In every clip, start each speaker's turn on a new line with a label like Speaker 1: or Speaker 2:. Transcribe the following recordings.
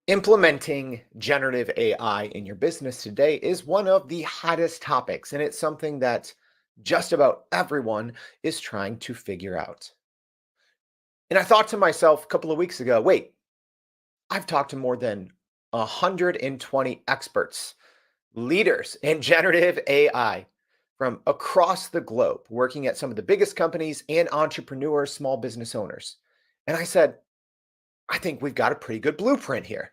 Speaker 1: Implementing generative AI in your business today is one of the hottest topics, and it's something that just about everyone is trying to figure out. And I thought to myself a couple of weeks ago, wait, I've talked to more than 120 experts, leaders in generative AI from across the globe, working at some of the biggest companies and entrepreneurs, small business owners. And I said, I think we've got a pretty good blueprint here.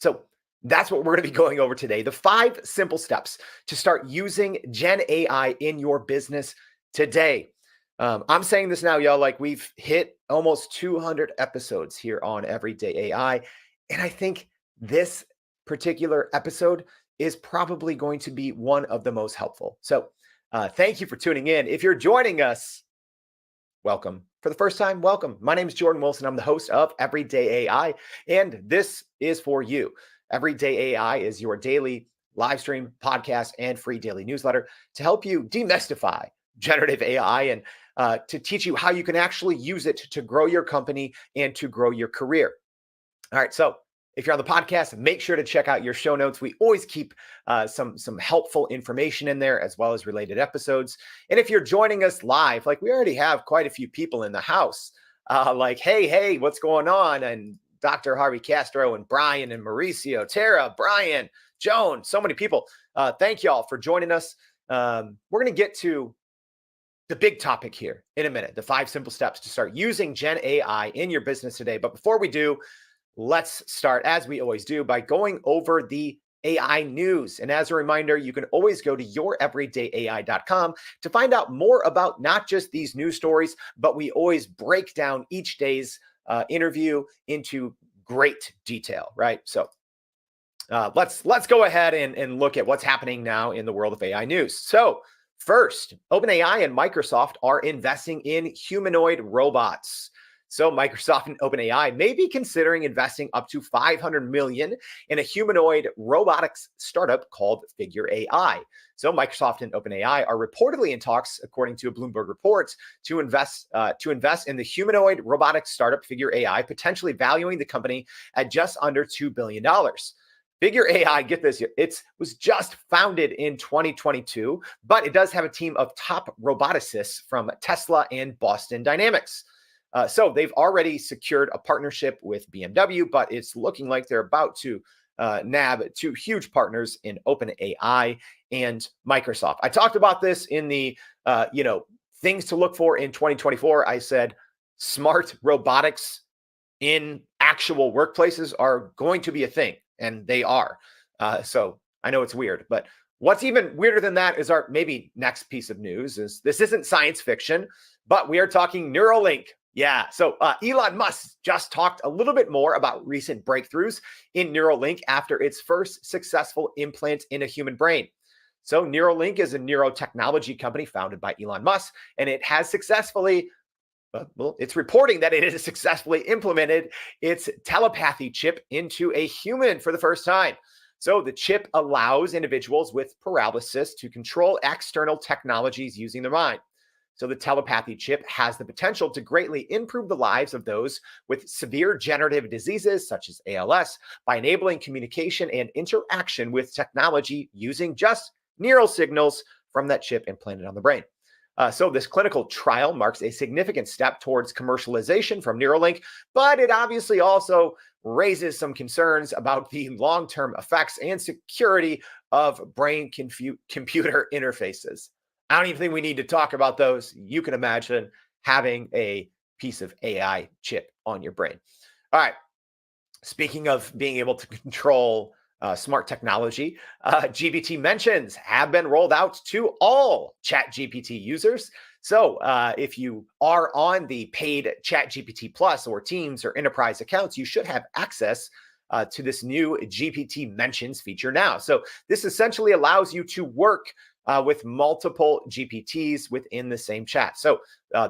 Speaker 1: So that's what we're going to be going over today. The 5 simple steps to start using Gen AI in your business today. I'm saying this now, y'all, like we've hit almost 200 episodes here on Everyday AI. And I think this particular episode is probably going to be one of the most helpful. So thank you for tuning in. If you're joining us, welcome. For the first time, welcome. My name is Jordan Wilson. I'm the host of Everyday AI, and this is for you. Everyday AI is your daily live stream, podcast, and free daily newsletter to help you demystify generative AI and to teach you how you can actually use it to grow your company and to grow your career. All right, so if you're on the podcast, make sure to check out your show notes. We always keep some helpful information in there as well as related episodes. And if you're joining us live, like we already have quite a few people in the house, like, hey, what's going on? And Dr. Harvey Castro and Brian and Mauricio, Tara, Brian, Joan, so many people. Thank y'all for joining us. We're going to get to the big topic here in a minute, the 5 simple steps to start using Gen AI in your business today. But before we do, let's start, as we always do, by going over the AI news. And as a reminder, you can always go to youreverydayai.com to find out more about not just these news stories, but we always break down each day's interview into great detail, right? So let's go ahead and look at what's happening now in the world of AI news. So first, OpenAI and Microsoft are investing in humanoid robots. So Microsoft and OpenAI may be considering investing up to $500 million in a humanoid robotics startup called Figure AI. So Microsoft and OpenAI are reportedly in talks, according to a Bloomberg report, to invest in the humanoid robotics startup Figure AI, potentially valuing the company at just under $2 billion. Figure AI, get this, it was just founded in 2022, but it does have a team of top roboticists from Tesla and Boston Dynamics. So they've already secured a partnership with BMW, but it's looking like they're about to nab 2 huge partners in OpenAI and Microsoft. I talked about this in the, things to look for in 2024. I said smart robotics in actual workplaces are going to be a thing, and they are. So I know it's weird, but what's even weirder than that is our maybe next piece of news is this isn't science fiction, but we are talking Neuralink. Yeah, so Elon Musk just talked a little bit more about recent breakthroughs in Neuralink after its first successful implant in a human brain. So Neuralink is a neurotechnology company founded by Elon Musk, and it has successfully, it's reporting that it has successfully implemented its telepathy chip into a human for the first time. So the chip allows individuals with paralysis to control external technologies using their mind. So the telepathy chip has the potential to greatly improve the lives of those with severe degenerative diseases such as ALS by enabling communication and interaction with technology using just neural signals from that chip implanted on the brain. So this clinical trial marks a significant step towards commercialization from Neuralink, but it obviously also raises some concerns about the long-term effects and security of brain-computer interfaces. I don't even think we need to talk about those. You can imagine having a piece of AI chip on your brain. All right. Speaking of being able to control smart technology, GPT mentions have been rolled out to all ChatGPT users. So if you are on the paid ChatGPT Plus or Teams or Enterprise accounts, you should have access to this new GPT mentions feature now. So this essentially allows you to work with multiple GPTs within the same chat. So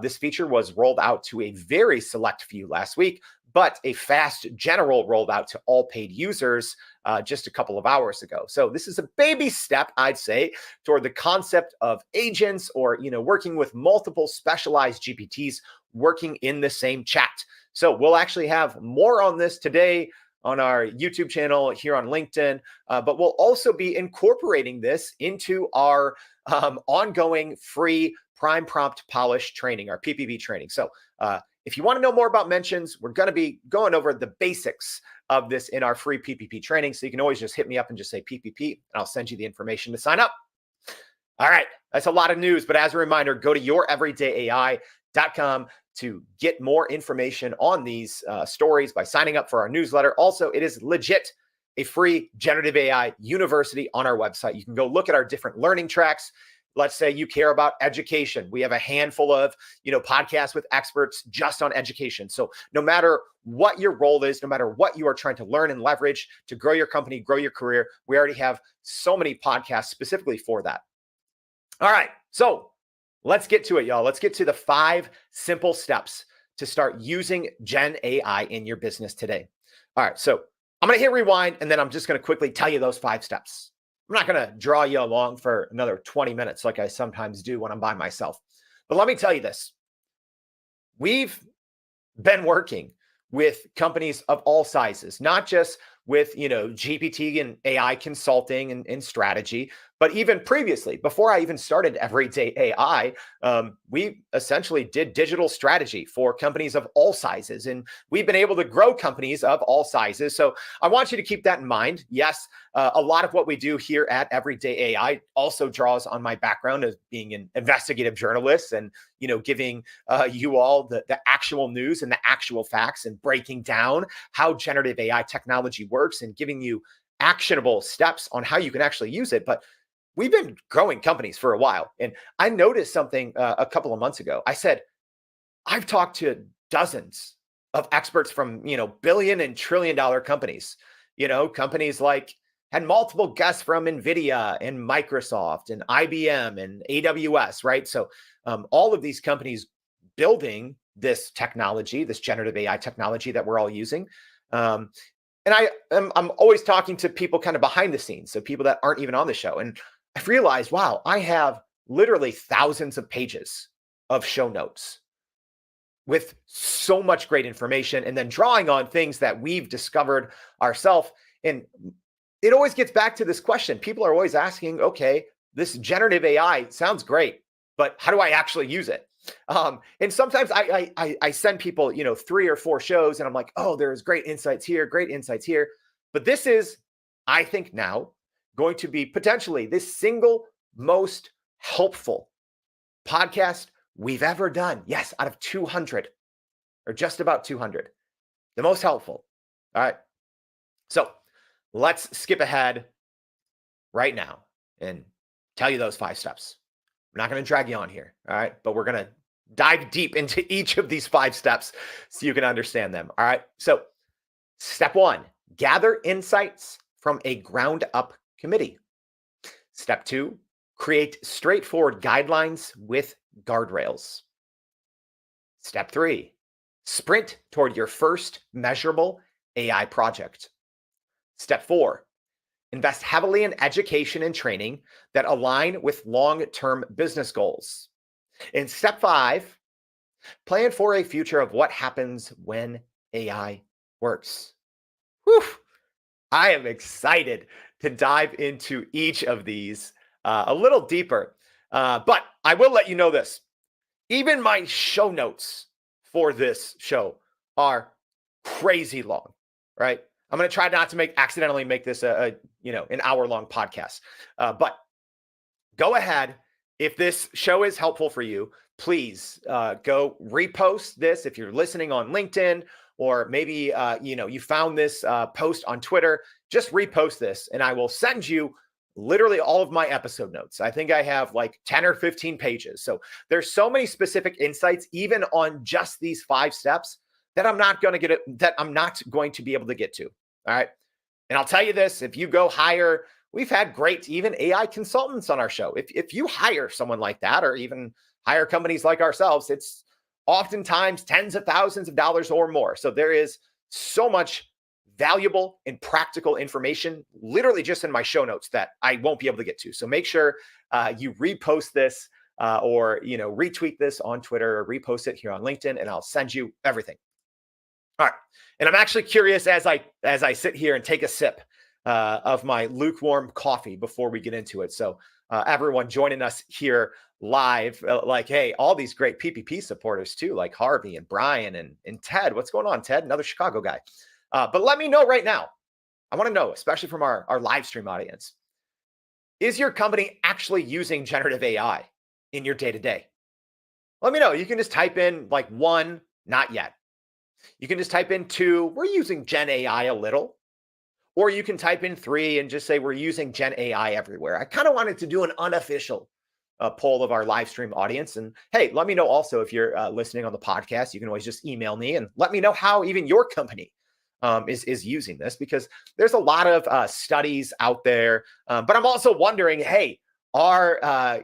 Speaker 1: this feature was rolled out to a very select few last week, but a fast general rolled out to all paid users just a couple of hours ago. So this is a baby step, I'd say, toward the concept of agents or, working with multiple specialized GPTs working in the same chat. So we'll actually have more on this today on our YouTube channel, here on LinkedIn, but we'll also be incorporating this into our ongoing free Prime Prompt Polish training, our PPP training. So if you want to know more about mentions, we're going to be going over the basics of this in our free PPP training. So you can always just hit me up and just say PPP, and I'll send you the information to sign up. All right, that's a lot of news, but as a reminder, go to youreverydayai.com to get more information on these stories by signing up for our newsletter. Also, it is legit a free generative AI university on our website. You can go look at our different learning tracks. Let's say you care about education. We have a handful of, podcasts with experts just on education. So no matter what your role is, no matter what you are trying to learn and leverage to grow your company, grow your career, we already have so many podcasts specifically for that. All right, so let's get to it, y'all. Let's get to the 5 simple steps to start using Gen AI in your business today. All right, so I'm going to hit rewind, and then I'm just going to quickly tell you those 5 steps. I'm not going to draw you along for another 20 minutes like I sometimes do when I'm by myself. But let me tell you this. We've been working with companies of all sizes, not just with, GPT and AI consulting and strategy, but even previously, before I even started Everyday AI, we essentially did digital strategy for companies of all sizes. And we've been able to grow companies of all sizes. So I want you to keep that in mind. Yes, a lot of what we do here at Everyday AI also draws on my background as being an investigative journalist and, giving you all the actual news and the actual facts and breaking down how generative AI technology works and giving you actionable steps on how you can actually use it. But we've been growing companies for a while. And I noticed something a couple of months ago. I said, I've talked to dozens of experts from, billion and trillion dollar companies, companies like had multiple guests from NVIDIA and Microsoft and IBM and AWS, right? So all of these companies building this technology, this generative AI technology that we're all using. And I'm always talking to people kind of behind the scenes, so people that aren't even on the show. And I've realized, wow, I have literally thousands of pages of show notes with so much great information, and then drawing on things that we've discovered ourselves. And it always gets back to this question. People are always asking, okay, this generative AI sounds great, but how do I actually use it? And sometimes I send people, 3 or 4 shows, and I'm like, oh, there's great insights here, great insights here. But this is, I think now, going to be potentially this single most helpful podcast we've ever done. Yes, out of 200 or just about 200, the most helpful. All right. So let's skip ahead right now and tell you those 5 steps. I'm not going to drag you on here. All right. But we're going to dive deep into each of these 5 steps so you can understand them. All right. So step 1, gather insights from a ground up committee. Step 2, create straightforward guidelines with guardrails. Step 3, sprint toward your first measurable AI project. Step 4, invest heavily in education and training that align with long-term business goals. And step 5, plan for a future of what happens when AI works. Whew. I am excited to dive into each of these a little deeper. But I will let you know this. Even my show notes for this show are crazy long, right? I'm going to try not to accidentally make this an hour-long podcast. But go ahead. If this show is helpful for you, please go repost this. If you're listening on LinkedIn, or maybe you found this post on Twitter, just repost this, and I will send you literally all of my episode notes. I think I have like 10 or 15 pages. So there's so many specific insights, even on just these 5 steps, that I'm not going to be able to get to. All right. And I'll tell you this, if you go hire, we've had great even AI consultants on our show. If you hire someone like that, or even hire companies like ourselves, it's oftentimes tens of thousands of dollars or more. So there is so much valuable and practical information literally just in my show notes that I won't be able to get to. So make sure you repost this or retweet this on Twitter, or repost it here on LinkedIn, and I'll send you everything. All right. And I'm actually curious as I sit here and take a sip of my lukewarm coffee before we get into it. So everyone joining us here live, like, hey, all these great PPP supporters too, like Harvey and Brian and Ted. What's going on, Ted? Another Chicago guy. But let me know right now. I want to know, especially from our live stream audience, is your company actually using generative AI in your day to day? Let me know. You can just type in like one, not yet. You can just type in two, we're using Gen AI a little. Or you can type in three and just say we're using Gen AI everywhere. I kind of wanted to do an unofficial poll of our live stream audience. And hey, let me know also if you're listening on the podcast. You can always just email me and let me know how even your company is using this, because there's a lot of studies out there. But I'm also wondering, hey, our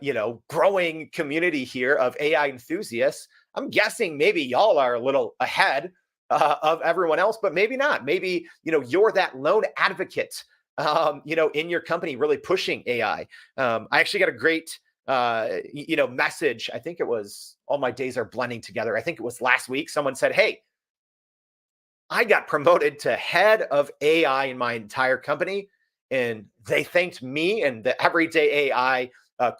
Speaker 1: growing community here of AI enthusiasts, I'm guessing maybe y'all are a little ahead of everyone else, but maybe not. Maybe you're that lone advocate, in your company, really pushing AI. I actually got a great message. I think it was, all my days are blending together. I think it was last week. Someone said, hey, I got promoted to head of AI in my entire company. And they thanked me and the everyday AI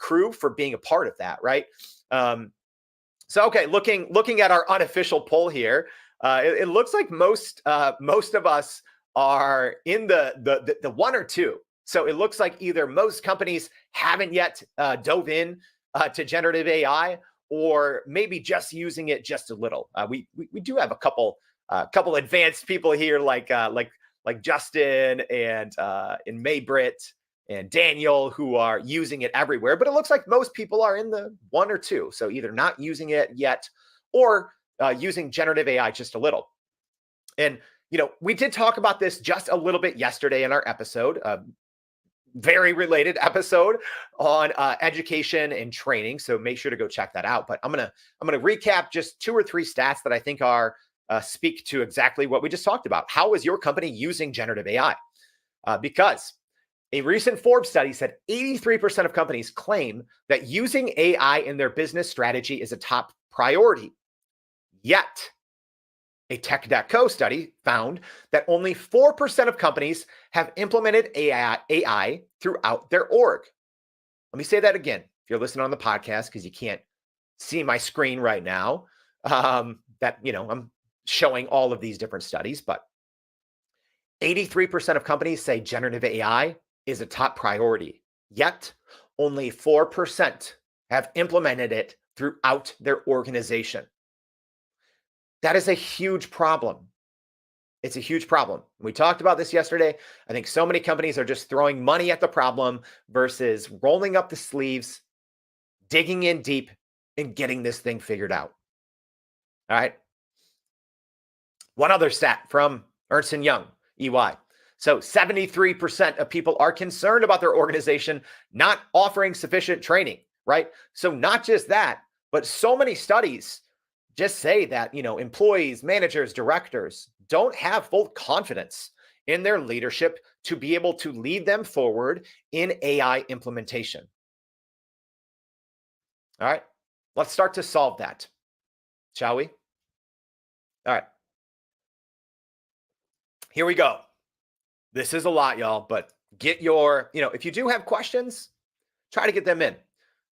Speaker 1: crew for being a part of that. Right. So, okay, looking at our unofficial poll here, it looks like most of us are in the one or two. So it looks like either most companies haven't yet dove in to generative AI, or maybe just using it just a little. We do have a couple advanced people here, like Justin and Maybrit and Daniel, who are using it everywhere. But it looks like most people are in the one or two. So either not using it yet, or using generative AI just a little. And, we did talk about this just a little bit yesterday in our episode, very related episode on education and training. So make sure to go check that out. But I'm gonna recap just two or three stats that I think are speak to exactly what we just talked about. How is your company using generative AI? Because a recent Forbes study said 83% of companies claim that using AI in their business strategy is a top priority. Yet, a Tech.co study found that only 4% of companies have implemented AI throughout their org. Let me say that again. If you're listening on the podcast, because you can't see my screen right now, I'm showing all of these different studies, but 83% of companies say generative AI is a top priority, yet only 4% have implemented it throughout their organization. That is a huge problem. It's a huge problem. We talked about this yesterday. I think so many companies are just throwing money at the problem versus rolling up the sleeves, digging in deep, and getting this thing figured out. All right. One other stat from Ernst & Young, EY. So 73% of people are concerned about their organization not offering sufficient training, right? So not just that, but so many studies just say that, employees, managers, directors don't have full confidence in their leadership to be able to lead them forward in AI implementation. All right, let's start to solve that, shall we? All right, here we go. This is a lot, y'all, but get your, if you do have questions, try to get them in.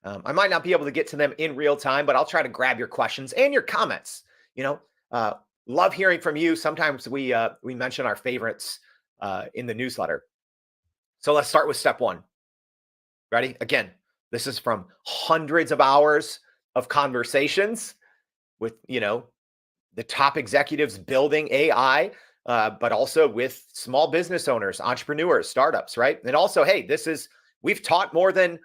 Speaker 1: I might not be able to get to them in real time, but I'll try to grab your questions and your comments. Love hearing from you. Sometimes we mention our favorites in the newsletter. So let's start with step one. Ready? Again, this is from hundreds of hours of conversations with, the top executives building AI, but also with small business owners, entrepreneurs, startups, right? And also, hey, we've taught more than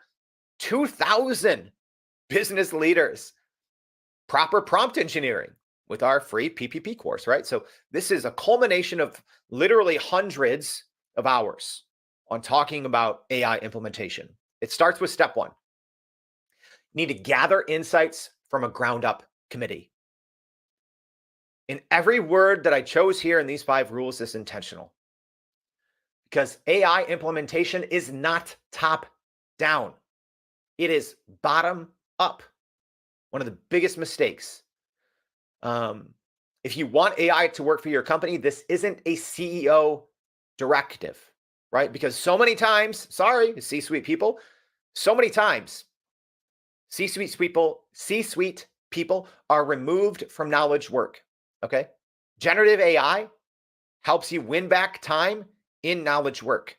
Speaker 1: 2,000 business leaders proper prompt engineering with our free PPP course, right? So this is a culmination of literally hundreds of hours on talking about AI implementation. It starts with step one. You need to gather insights from a ground up committee. And every word that I chose here in these 5 rules is intentional, because AI implementation is not top down. It is bottom up. One of the biggest mistakes. If you want AI to work for your company, this isn't a CEO directive, right? Because so many times, sorry, C-suite people, so many times C-suite people are removed from knowledge work. Okay. Generative AI helps you win back time in knowledge work.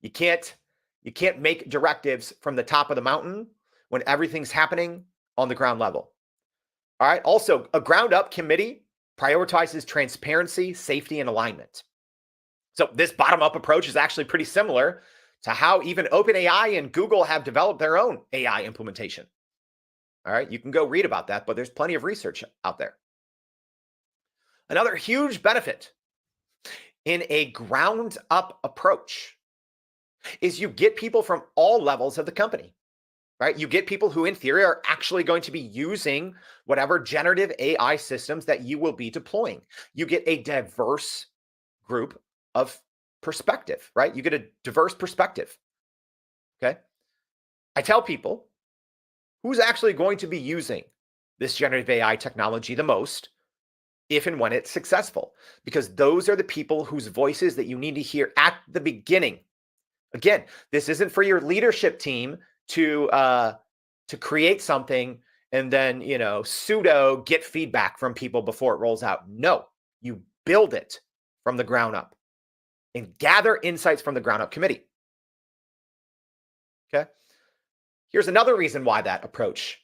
Speaker 1: You can't you can't make directives from the top of the mountain when everything's happening on the ground level. All right. Also, a ground up committee prioritizes transparency, safety, and alignment. So this bottom up approach is actually pretty similar to how even OpenAI and Google have developed their own AI implementation. All right. You can go read about that, but there's plenty of research out there. Another huge benefit in a ground up approach is you get people from all levels of the company, right? You get people who, in theory, are actually going to be using whatever generative AI systems that you will be deploying. You get a diverse group of perspective, right? You get a diverse perspective. Okay. I tell people who's actually going to be using this generative AI technology the most if and when it's successful, because those are the people whose voices that you need to hear at the beginning. Again, this isn't for your leadership team to create something and then, pseudo get feedback from people before it rolls out. No, you build it from the ground up and gather insights from the ground up committee. Okay. Here's another reason why that approach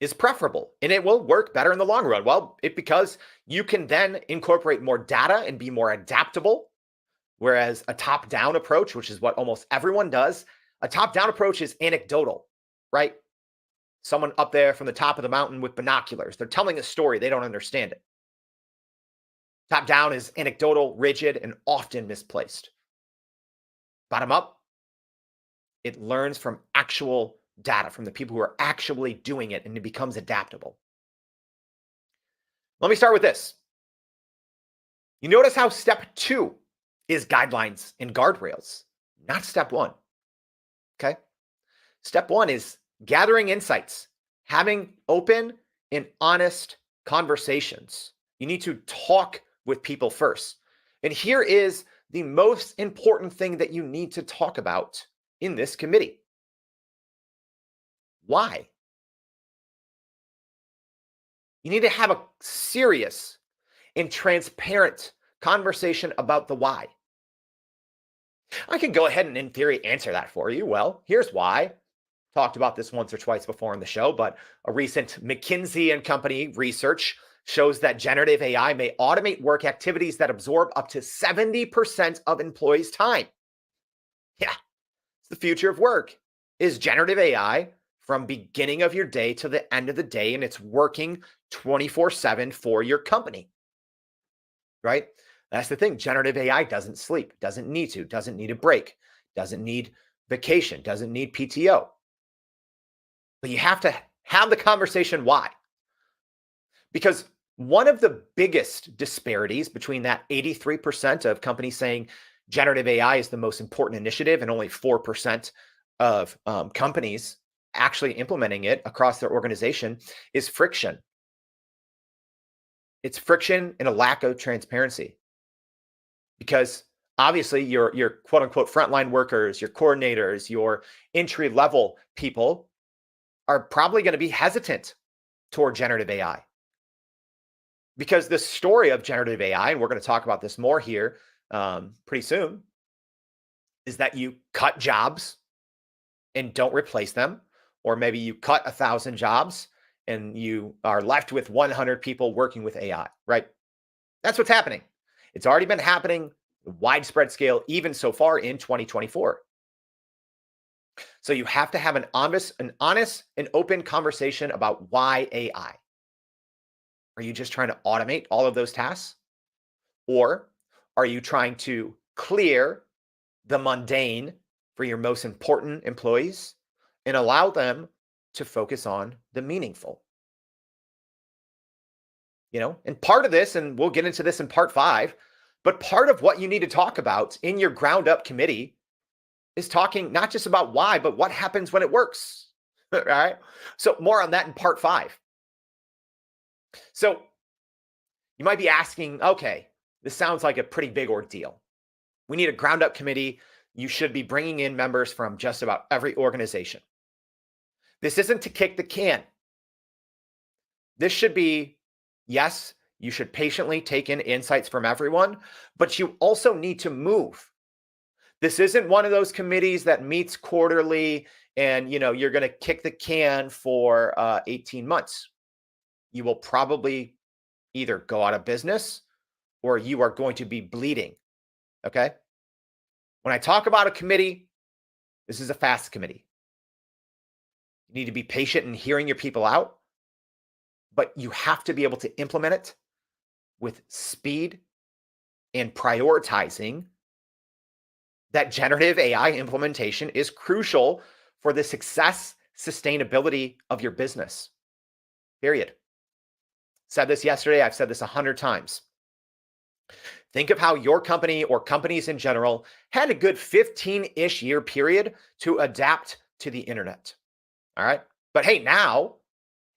Speaker 1: is preferable and it will work better in the long run. Well, because you can then incorporate more data and be more adaptable. Whereas a top down approach, which is what almost everyone does, a top down approach is anecdotal, right? Someone up there from the top of the mountain with binoculars. They're telling a story. They don't understand it. Top down is anecdotal, rigid, and often misplaced. Bottom up, it learns from actual data, from the people who are actually doing it, and it becomes adaptable. Let me start with this. You notice how step 2 is guidelines and guardrails, not step 1. Okay. Step 1 is gathering insights, having open and honest conversations. You need to talk with people first. And here is the most important thing that you need to talk about in this committee. Why? You need to have a serious and transparent conversation about the why. I can go ahead and, in theory, answer that for you. Well, here's why. Talked about this once or twice before on the show, but a recent McKinsey and Company research shows that generative AI may automate work activities that absorb up to 70% of employees' time. Yeah, it's the future of work. Is generative AI from beginning of your day to the end of the day, and it's working 24/7 for your company, right? That's the thing. Generative AI doesn't sleep, doesn't need a break, doesn't need vacation, doesn't need PTO. But you have to have the conversation why. Because one of the biggest disparities between that 83% of companies saying generative AI is the most important initiative and only 4% of companies actually implementing it across their organization is friction. It's friction and a lack of transparency. Because obviously your quote unquote frontline workers, your coordinators, your entry level people are probably going to be hesitant toward generative AI. Because the story of generative AI, and we're going to talk about this more here pretty soon, is that you cut jobs and don't replace them, or maybe you cut 1,000 jobs and you are left with 100 people working with AI, right? That's what's happening. It's already been happening widespread scale, even so far in 2024. So you have to have an honest and open conversation about why AI. Are you just trying to automate all of those tasks? Or are you trying to clear the mundane for your most important employees and allow them to focus on the meaningful? And part of this, and we'll get into this in part 5, but part of what you need to talk about in your ground up committee is talking not just about why, but what happens when it works. All right. So more on that in part 5. So You might be asking, okay, this sounds like a pretty big ordeal. We need a ground up committee. You should be bringing in members from just about every organization. This isn't to kick the can. This should be, yes, you should patiently take in insights from everyone, but you also need to move. This isn't one of those committees that meets quarterly and you're going to kick the can for 18 months. You will probably either go out of business or you are going to be bleeding. Okay? When I talk about a committee, this is a fast committee. You need to be patient in hearing your people out, but you have to be able to implement it with speed and prioritizing that generative AI implementation is crucial for the success, sustainability of your business. Period. Said this yesterday. I've said this 100 times. Think of how your company or companies in general had a good 15-ish year period to adapt to the internet. All right. But hey, now,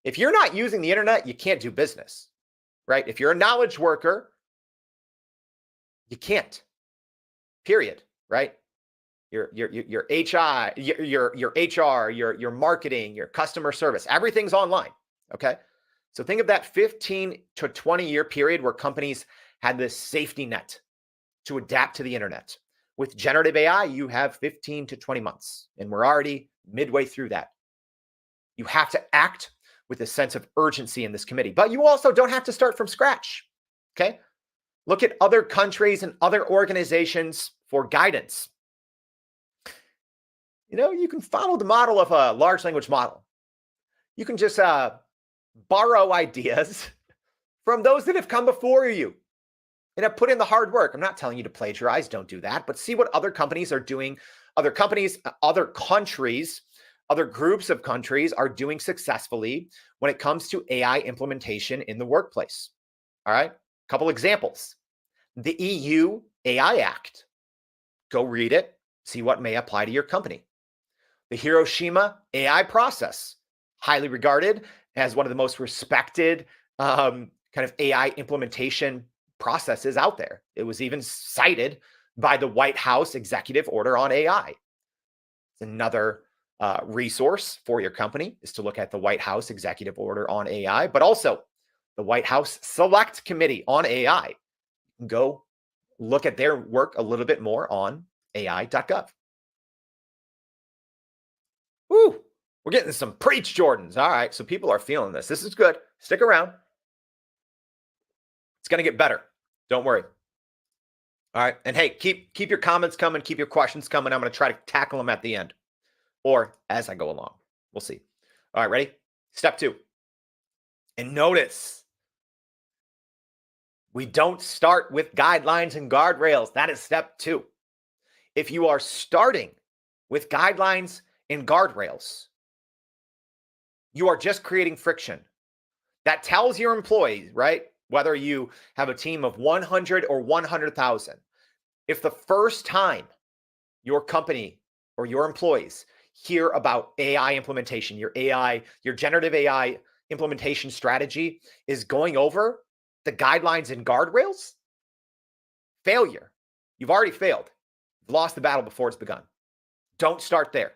Speaker 1: if you're not using the internet, you can't do business, right? If you're a knowledge worker, you can't. Period. Right? Your HI, your HR, your marketing, your customer service, everything's online. Okay. So think of that 15 to 20 year period where companies had this safety net to adapt to the internet. With generative AI, you have 15 to 20 months, and we're already midway through that. You have to act with a sense of urgency in this committee, but you also don't have to start from scratch. Okay. Look at other countries and other organizations for guidance. You can follow the model of a large language model. You can just borrow ideas from those that have come before you and have put in the hard work. I'm not telling you to plagiarize. Don't do that. But see what other companies are doing. Other companies, other countries, other groups of countries are doing successfully when it comes to AI implementation in the workplace. All right. A couple examples. The EU AI Act. Go read it. See what may apply to your company. The Hiroshima AI process. Highly regarded as one of the most respected kind of AI implementation processes out there. It was even cited by the White House executive order on AI. It's another resource for your company is to look at the White House executive order on AI, but also the White House Select Committee on AI. Go look at their work a little bit more on ai.gov. Woo! We're getting some preach Jordans. All right, so people are feeling this. This is good. Stick around. It's going to get better. Don't worry. All right, and hey, keep your comments coming, keep your questions coming. I'm going to try to tackle them at the end or as I go along. We'll see. All right, ready? Step 2. And notice, we don't start with guidelines and guardrails. That is step 2. If you are starting with guidelines and guardrails, you are just creating friction. That tells your employees, right? Whether you have a team of 100 or 100,000, if the first time your company or your employees hear about AI implementation, your generative AI implementation strategy is going over the guidelines and guardrails, failure. You've already failed. You've lost the battle before it's begun. Don't start there.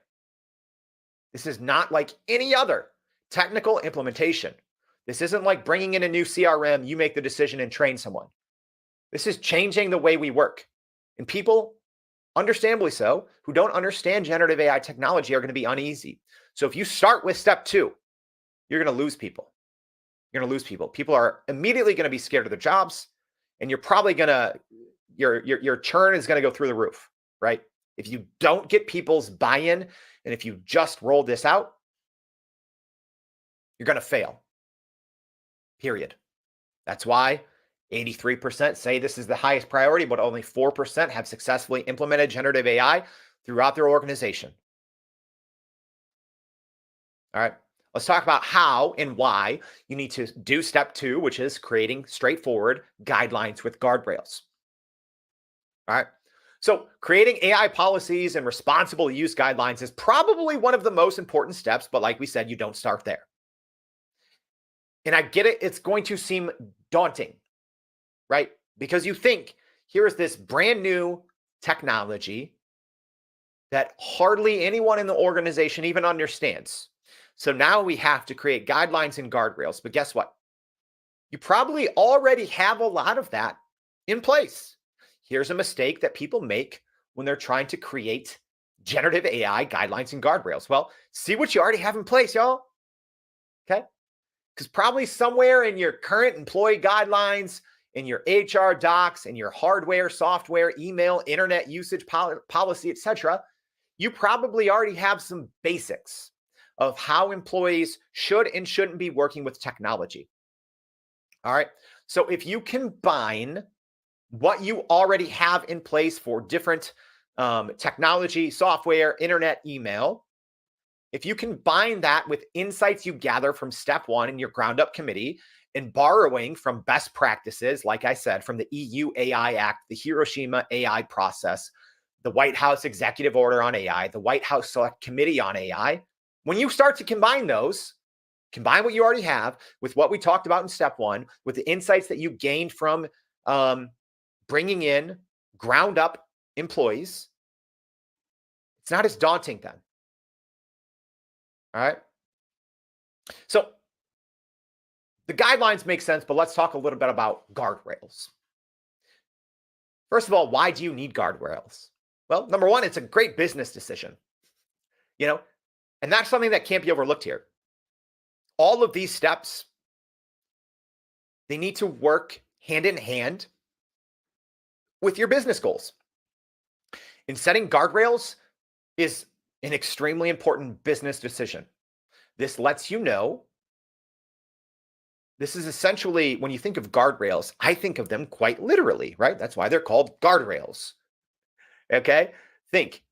Speaker 1: This is not like any other technical implementation. This isn't like bringing in a new CRM, you make the decision and train someone. This is changing the way we work. And people, understandably so, who don't understand generative AI technology are going to be uneasy. So if you start with step 2, you're going to lose people. You're going to lose people. People are immediately going to be scared of their jobs, and you're probably going to, your churn is going to go through the roof, right? If you don't get people's buy-in, and if you just roll this out, you're going to fail. Period. That's why 83% say this is the highest priority, but only 4% have successfully implemented generative AI throughout their organization. All right. Let's talk about how and why you need to do step 2, which is creating straightforward guidelines with guardrails. All right. So creating AI policies and responsible use guidelines is probably one of the most important steps, but like we said, you don't start there. And I get it, it's going to seem daunting. right? Because you think here is this brand new technology that hardly anyone in the organization even understands. So now we have to create guidelines and guardrails. But guess what? You probably already have a lot of that in place. Here's a mistake that people make when they're trying to create generative AI guidelines and guardrails. Well, see what you already have in place, y'all. Okay. Because probably somewhere in your current employee guidelines, in your HR docs, in your hardware, software, email, internet usage policy, etc., you probably already have some basics of how employees should and shouldn't be working with technology. All right. So if you combine what you already have in place for different technology, software, internet, email, if you combine that with insights you gather from step one in your ground up committee and borrowing from best practices, like I said, from the EU AI Act, the Hiroshima AI process, the White House executive order on AI, the White House Select Committee on AI, when you start to combine those, combine what you already have with what we talked about in step one, with the insights that you gained from bringing in ground up employees, it's not as daunting then. All right. So the guidelines make sense, but let's talk a little bit about guardrails. First of all, why do you need guardrails? Well, number one, it's a great business decision, you know, and that's something that can't be overlooked here. All of these steps, they need to work hand in hand with your business goals. And setting guardrails is an extremely important business decision. This lets you know. This is essentially, when you think of guardrails, I think of them quite literally, right? That's why they're called guardrails. Okay? Think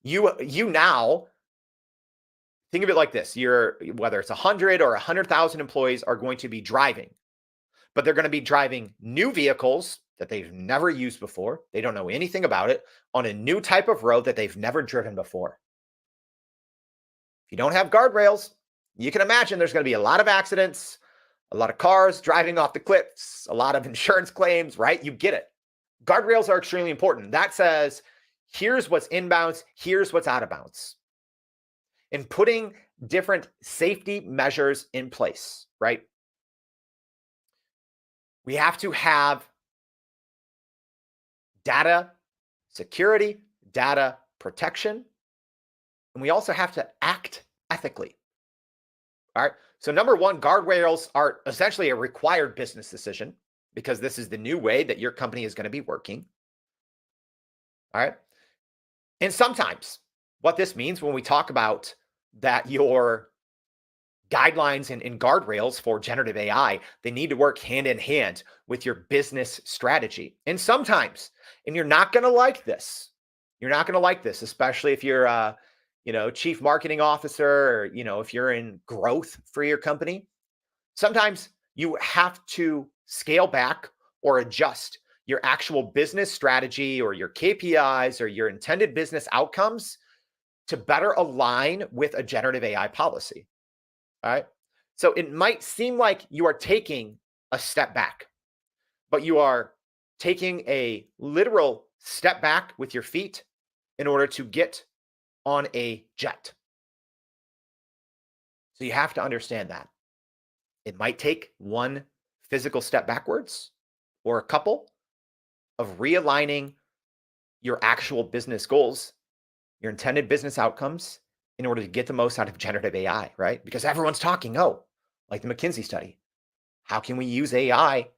Speaker 1: you now think of it like this. You're whether it's 100 or 100,000 employees are going to be driving, but they're going to be driving new vehicles that they've never used before. They don't know anything about it on a new type of road that they've never driven before. If you don't have guardrails, you can imagine there's going to be a lot of accidents, a lot of cars driving off the cliffs, a lot of insurance claims, right? You get it. Guardrails are extremely important. That says, here's what's inbounds, here's what's out of bounds. And putting different safety measures in place, right? We have to have data security, data protection, and we also have to act ethically. All right. So, number one, guardrails are essentially a required business decision because this is the new way that your company is going to be working. All right. And sometimes what this means when we talk about that your guidelines and guardrails for generative AI, they need to work hand in hand with your business strategy. And sometimes, and you're not going to like this, especially if you're chief marketing officer, or, if you're in growth for your company. Sometimes you have to scale back or adjust your actual business strategy or your KPIs or your intended business outcomes to better align with a generative AI policy. All right. So it might seem like you are taking a step back, but you are taking a literal step back with your feet in order to get on a jet. So you have to understand that. It might take one physical step backwards or a couple of realigning your actual business goals, your intended business outcomes, in order to get the most out of generative AI, right? Because everyone's talking, like the McKinsey study. How can we use AI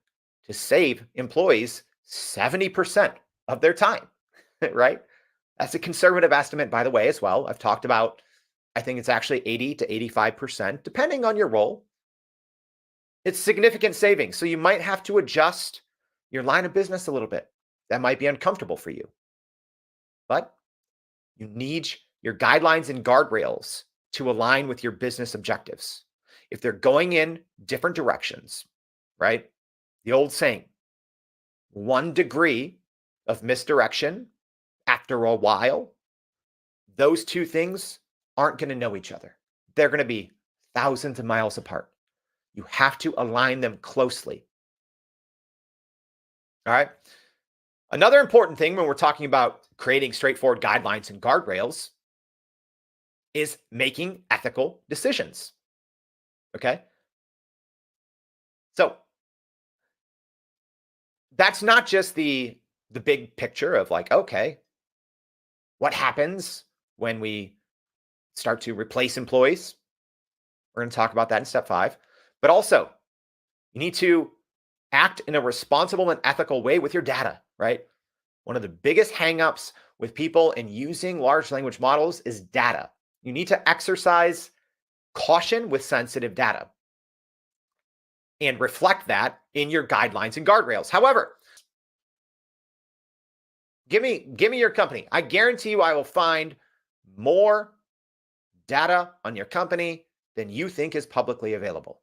Speaker 1: to save employees 70% of their time, right? That's a conservative estimate, by the way, as well. I've talked about, I think it's actually 80 to 85%, depending on your role. It's significant savings. So you might have to adjust your line of business a little bit. That might be uncomfortable for you. But you need your guidelines and guardrails to align with your business objectives. If they're going in different directions, right? The old saying, 1 degree of misdirection after a while, those two things aren't going to know each other. They're going to be thousands of miles apart. You have to align them closely. All right. Another important thing when we're talking about creating straightforward guidelines and guardrails is making ethical decisions. Okay. So that's not just the big picture of like, okay, what happens when we start to replace employees? We're going to talk about that in step 5. But also, you need to act in a responsible and ethical way with your data, right? One of the biggest hangups with people in using large language models is data. You need to exercise caution with sensitive data and reflect that in your guidelines and guardrails. However, give me your company. I guarantee you I will find more data on your company than you think is publicly available.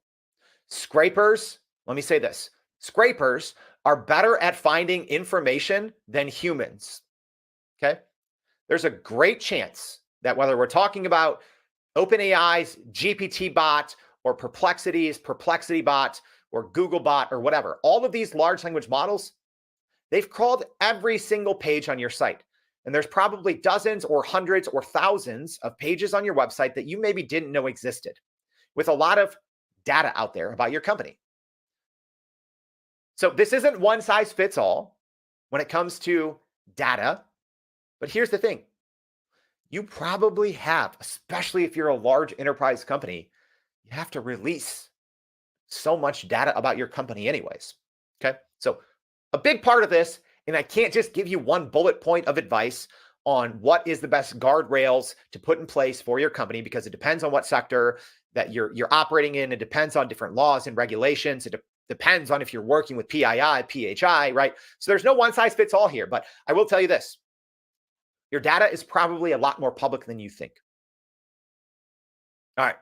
Speaker 1: Scrapers, let me say this. Scrapers are better at finding information than humans. Okay? There's a great chance that whether we're talking about OpenAI's GPT bot or Perplexity's Perplexity bot or Google bot or whatever, all of these large language models, they've crawled every single page on your site. And there's probably dozens or hundreds or thousands of pages on your website that you maybe didn't know existed, with a lot of data out there about your company. So this isn't one size fits all when it comes to data. But here's the thing. You probably have, especially if you're a large enterprise company, you have to release so much data about your company anyways. Okay. So a big part of this, and I can't just give you one bullet point of advice on what is the best guardrails to put in place for your company, because it depends on what sector that you're operating in. It depends on different laws and regulations. It depends on if you're working with PII, PHI, right? So there's no one size fits all here, but I will tell you this. Your data is probably a lot more public than you think. All right.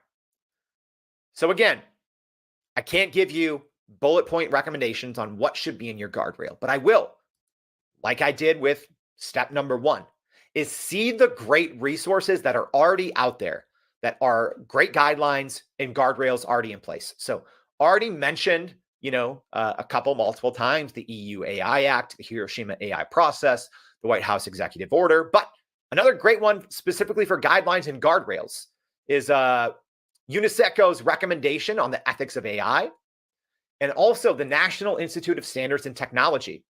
Speaker 1: So again, I can't give you bullet point recommendations on what should be in your guardrail, but I will, like I did with step number 1, is see the great resources that are already out there, that are great guidelines and guardrails already in place. So already mentioned, a couple multiple times, the EU AI Act, the Hiroshima AI process, the White House executive order. But another great one specifically for guidelines and guardrails is UNISECO's recommendation on the ethics of AI, and also the National Institute of Standards and Technology.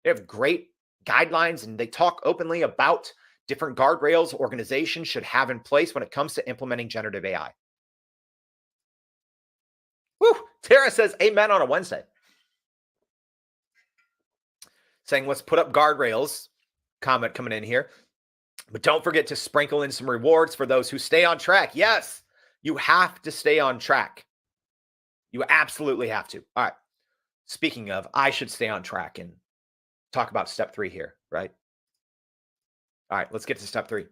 Speaker 1: They have great guidelines and they talk openly about different guardrails organizations should have in place when it comes to implementing generative AI. Woo! Tara says amen on a Wednesday. Saying let's put up guardrails. Comment coming in here. But don't forget to sprinkle in some rewards for those who stay on track. Yes, you have to stay on track. You absolutely have to. All right. Speaking of, I should stay on track and talk about step 3 here, right? All right, let's get to step 3.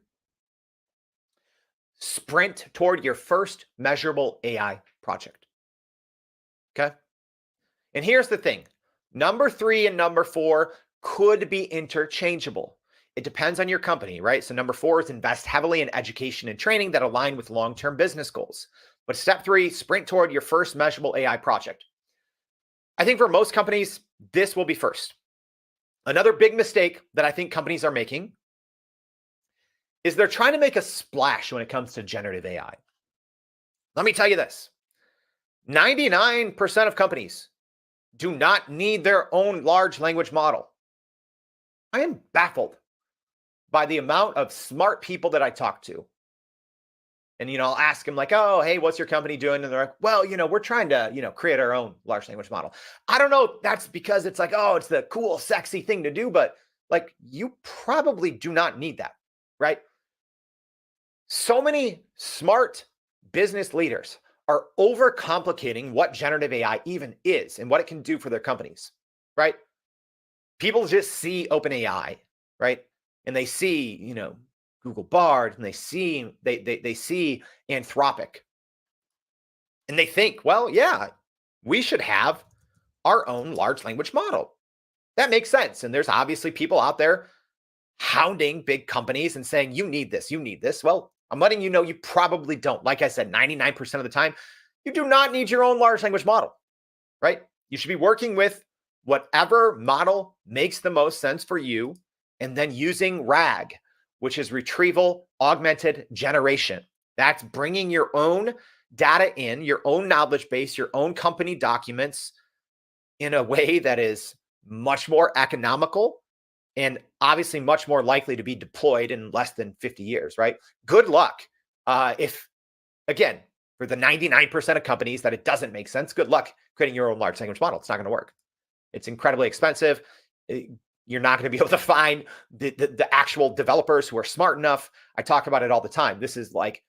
Speaker 1: Sprint toward your first measurable AI project. Okay. And here's the thing. Number 3 and number 4 could be interchangeable. It depends on your company, right? So number 4 is invest heavily in education and training that align with long-term business goals. But step 3, sprint toward your first measurable AI project. I think for most companies, this will be first. Another big mistake that I think companies are making is they're trying to make a splash when it comes to generative AI. Let me tell you this. 99% of companies do not need their own large language model. I am baffled by the amount of smart people that I talk to. And, I'll ask them like, oh, hey, what's your company doing? And they're like, well, we're trying to, create our own large language model. I don't know. That's because it's like, oh, it's the cool, sexy thing to do. But like, you probably do not need that, right? So many smart business leaders are overcomplicating what generative AI even is and what it can do for their companies, right? People just see OpenAI, right? And they see, Google Bard, and they see Anthropic. And they think, well, yeah, we should have our own large language model. That makes sense. And there's obviously people out there hounding big companies and saying, you need this, you need this. Well, I'm letting you know you probably don't. Like I said, 99% of the time, you do not need your own large language model, right? You should be working with whatever model makes the most sense for you, and then using RAG, which is retrieval augmented generation. That's bringing your own data in, your own knowledge base, your own company documents in a way that is much more economical and obviously much more likely to be deployed in less than 50 years, right? Good luck. If, again, for the 99% of companies that it doesn't make sense, good luck creating your own large language model. It's not going to work. It's incredibly expensive. You're not going to be able to find the actual developers who are smart enough. I talk about it all the time. This is like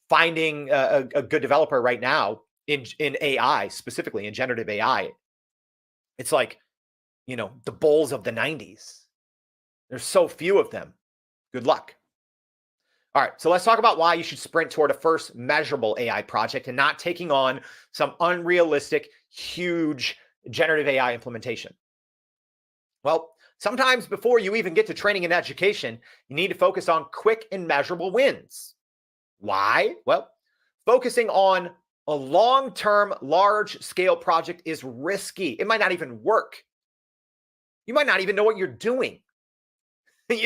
Speaker 1: finding a good developer right now in AI, specifically in generative AI. It's like, the bulls of the 90s. There's so few of them. Good luck. All right, so let's talk about why you should sprint toward a first measurable AI project and not taking on some unrealistic, huge generative AI implementation. Well, sometimes before you even get to training and education, you need to focus on quick and measurable wins. Why? Well, focusing on a long-term, large-scale project is risky. It might not even work. You might not even know what you're doing. And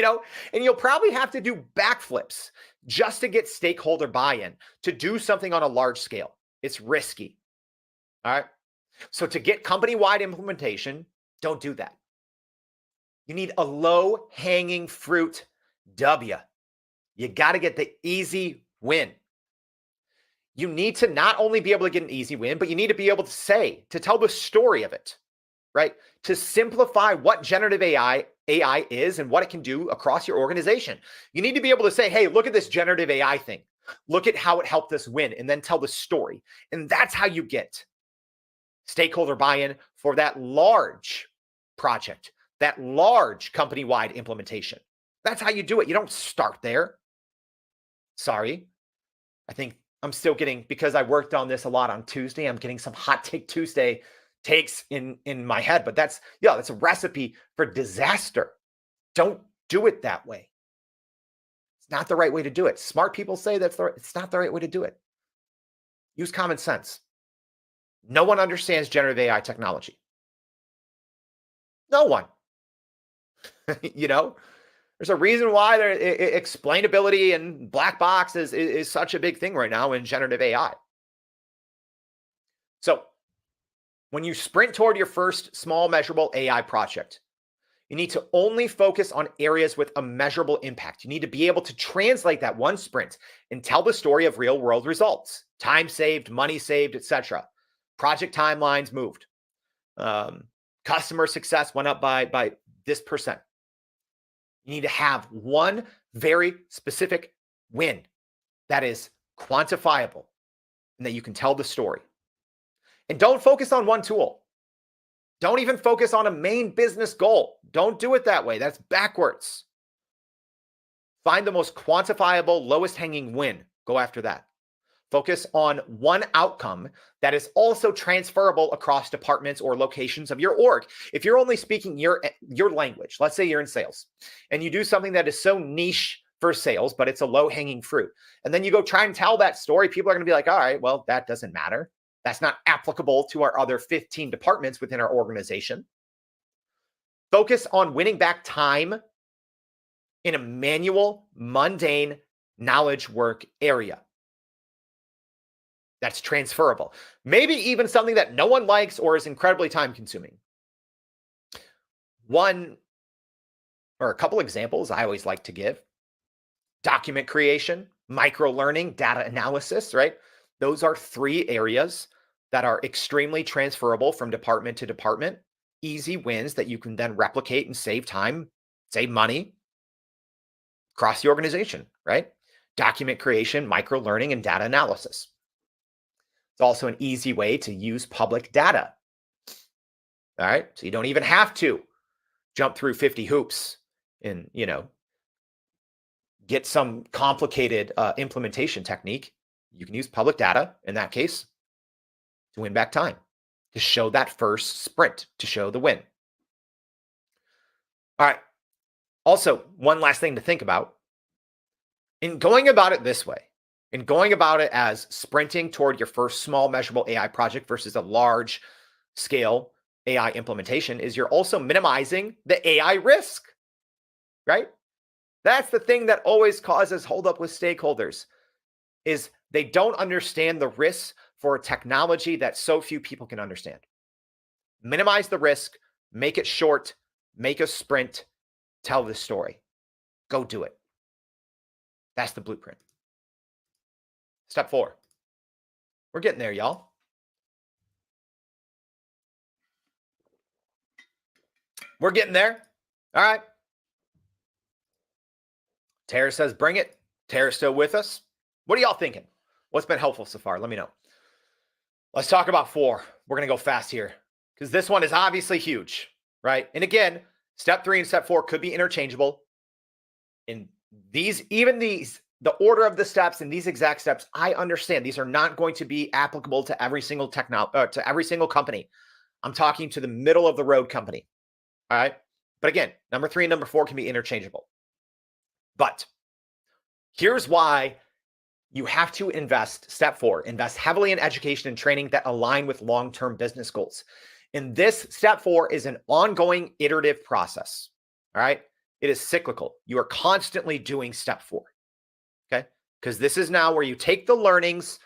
Speaker 1: you'll probably have to do backflips just to get stakeholder buy-in to do something on a large scale. It's risky. All right. So to get company-wide implementation, don't do that. You need a low-hanging fruit W. You got to get the easy win. You need to not only be able to get an easy win, but you need to be able to tell the story of it, right? To simplify what generative AI is and what it can do across your organization. You need to be able to say, hey, look at this generative AI thing. Look at how it helped us win, and then tell the story. And that's how you get stakeholder buy-in for that large project, that large company-wide implementation. That's how you do it. You don't start there. Sorry. I think I'm still getting, because I worked on this a lot on Tuesday, I'm getting some hot take Tuesday takes in my head, but that's a recipe for disaster. Don't do it that way. It's not the right way to do it. Smart people say it's not the right way to do it. Use common sense. No one understands generative AI technology. No one. There's a reason why explainability and black box is such a big thing right now in generative AI. So when you sprint toward your first small measurable AI project, you need to only focus on areas with a measurable impact. You need to be able to translate that one sprint and tell the story of real world results, time saved, money saved, etc. Project timelines moved. Customer success went up by this percent. You need to have one very specific win that is quantifiable and that you can tell the story. And don't focus on one tool. Don't even focus on a main business goal. Don't do it that way. That's backwards. Find the most quantifiable, lowest hanging win. Go after that. Focus on one outcome that is also transferable across departments or locations of your org. If you're only speaking your language, let's say you're in sales, and you do something that is so niche for sales, but it's a low-hanging fruit, and then you go try and tell that story, people are going to be like, all right, well, that doesn't matter. That's not applicable to our other 15 departments within our organization. Focus on winning back time in a manual, mundane knowledge work area that's transferable. Maybe even something that no one likes or is incredibly time consuming. One or a couple examples I always like to give: document creation, micro learning, data analysis, right? Those are three areas that are extremely transferable from department to department. Easy wins that you can then replicate and save time, save money across the organization, right? Document creation, micro learning, and data analysis. It's also an easy way to use public data. All right. So you don't even have to jump through 50 hoops and, get some complicated implementation technique. You can use public data in that case to win back time, to show that first sprint, to show the win. All right. Also, one last thing to think about in going about it this way, in going about it as sprinting toward your first small measurable AI project versus a large scale AI implementation is you're also minimizing the AI risk, right? That's the thing that always causes holdup with stakeholders is they don't understand the risks for a technology that so few people can understand. Minimize the risk, make it short, make a sprint, tell the story. Go do it. That's the blueprint. Step 4. We're getting there, y'all. We're getting there. All right. Tara says, bring it. Tara's still with us. What are y'all thinking? What's been helpful so far? Let me know. Let's talk about 4. We're going to go fast here because this one is obviously huge, right? And again, step 3 and step 4 could be interchangeable. In these, the order of the steps and these exact steps, I understand these are not going to be applicable to every single to every single company. I'm talking to the middle of the road company. All right. But again, number 3 and number 4 can be interchangeable. But here's why you have to step 4, invest heavily in education and training that align with long-term business goals. And this step 4 is an ongoing iterative process. All right. It is cyclical. You are constantly doing step 4. Okay. Because this is now where you take the learnings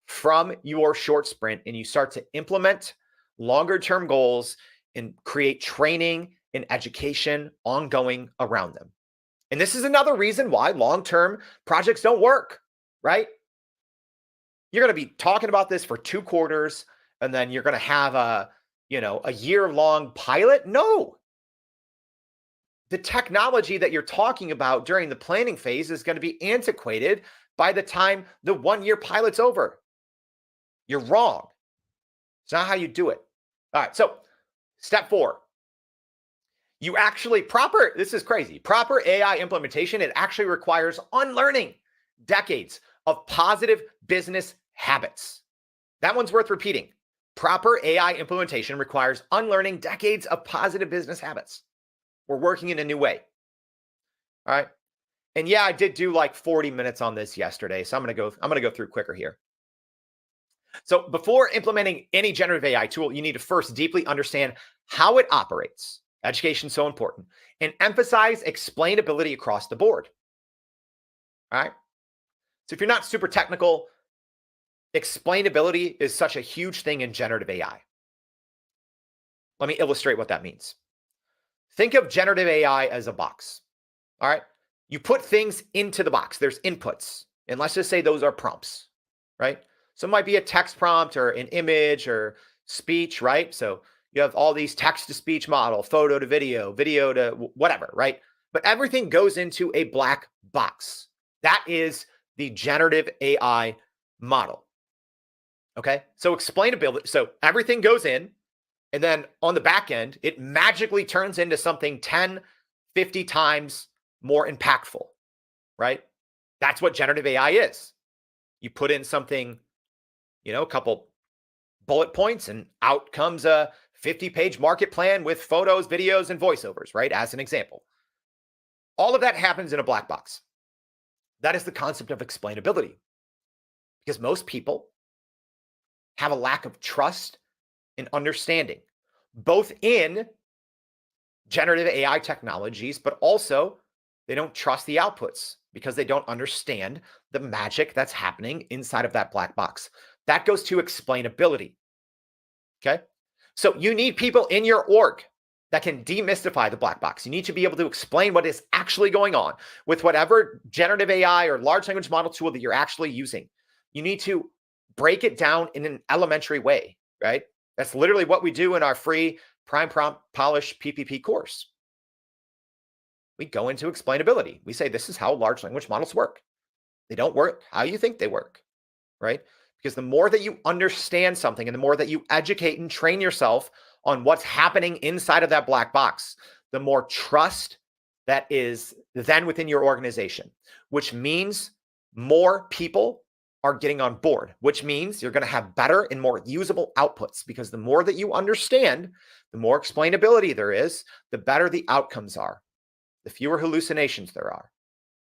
Speaker 1: from your short sprint and you start to implement longer term goals and create training and education ongoing around them. And this is another reason why long-term projects don't work, right? You're going to be talking about this for 2 quarters and then you're going to have a year-long pilot. No. The technology that you're talking about during the planning phase is going to be antiquated by the time the 1-year pilot's over. You're wrong. It's not how you do it. All right. So step 4, this is crazy. Proper AI implementation, it actually requires unlearning decades of positive business habits. That one's worth repeating. Proper AI implementation requires unlearning decades of positive business habits. We're working in a new way. All right. And yeah, I did do like 40 minutes on this yesterday. So I'm going to go through quicker here. So before implementing any generative AI tool, you need to first deeply understand how it operates. Education is so important. And emphasize explainability across the board. All right. So if you're not super technical, explainability is such a huge thing in generative AI. Let me illustrate what that means. Think of generative AI as a box. All right. You put things into the box. There's inputs. And let's just say those are prompts, right? So it might be a text prompt or an image or speech, right? So you have all these text to speech model, photo to video, video to whatever, right? But everything goes into a black box. That is the generative AI model. Okay. So explainability. So everything goes in. And then on the back end, it magically turns into something 10, 50 times more impactful, right? That's what generative AI is. You put in something, a couple bullet points and out comes a 50-page market plan with photos, videos, and voiceovers, right? As an example. All of that happens in a black box. That is the concept of explainability. Because most people have a lack of trust and understanding, both in generative AI technologies, but also they don't trust the outputs because they don't understand the magic that's happening inside of that black box. That goes to explainability. Okay. So you need people in your org that can demystify the black box. You need to be able to explain what is actually going on with whatever generative AI or large language model tool that you're actually using. You need to break it down in an elementary way, right? That's literally what we do in our free Prime Prompt Polish PPP course. We go into explainability. We say, this is how large language models work. They don't work how you think they work, right? Because the more that you understand something and the more that you educate and train yourself on what's happening inside of that black box, the more trust that is then within your organization, which means more people are getting on board, which means you're going to have better and more usable outputs, because the more that you understand, the more explainability there is, the better the outcomes are, the fewer hallucinations there are,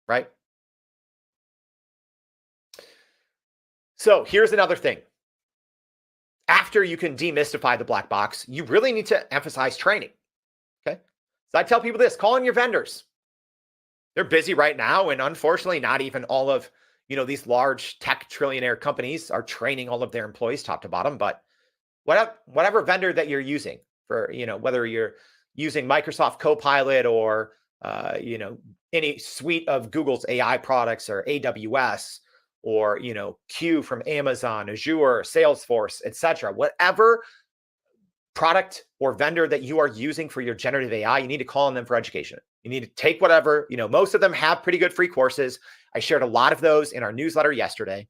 Speaker 1: right? So here's another thing. after you can demystify the black box, you really need to emphasize training. Okay. So I tell people this: call in your vendors. They're busy right now, and unfortunately, not even all of these large tech trillionaire companies are training all of their employees top to bottom. But whatever vendor that you're using for, whether you're using Microsoft Copilot or any suite of Google's AI products or AWS or Q from Amazon, Azure, Salesforce, etc. Whatever product or vendor that you are using for your generative AI, you need to call on them for education. You need to take whatever, most of them have pretty good free courses. I shared a lot of those in our newsletter yesterday,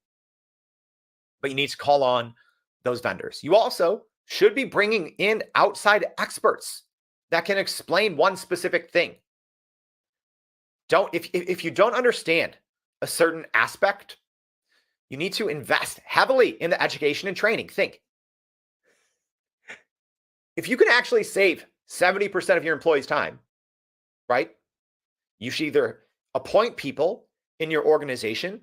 Speaker 1: but you need to call on those vendors. You also should be bringing in outside experts that can explain one specific thing. If you don't understand a certain aspect, you need to invest heavily in the education and training. Think, if you can actually save 70% of your employees' time, right? You should either appoint people in your organization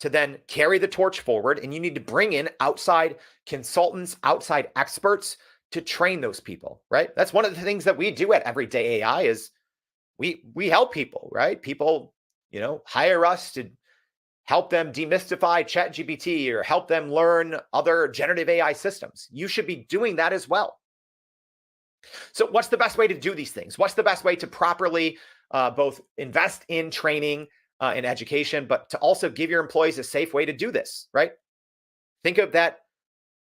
Speaker 1: to then carry the torch forward, and you need to bring in outside consultants, outside experts to train those people, right? That's one of the things that we do at Everyday AI is we help people, right? People, hire us to help them demystify ChatGPT or help them learn other generative AI systems. You should be doing that as well. So what's the best way to do these things? What's the best way to properly both invest in training and education, but to also give your employees a safe way to do this, right? Think of that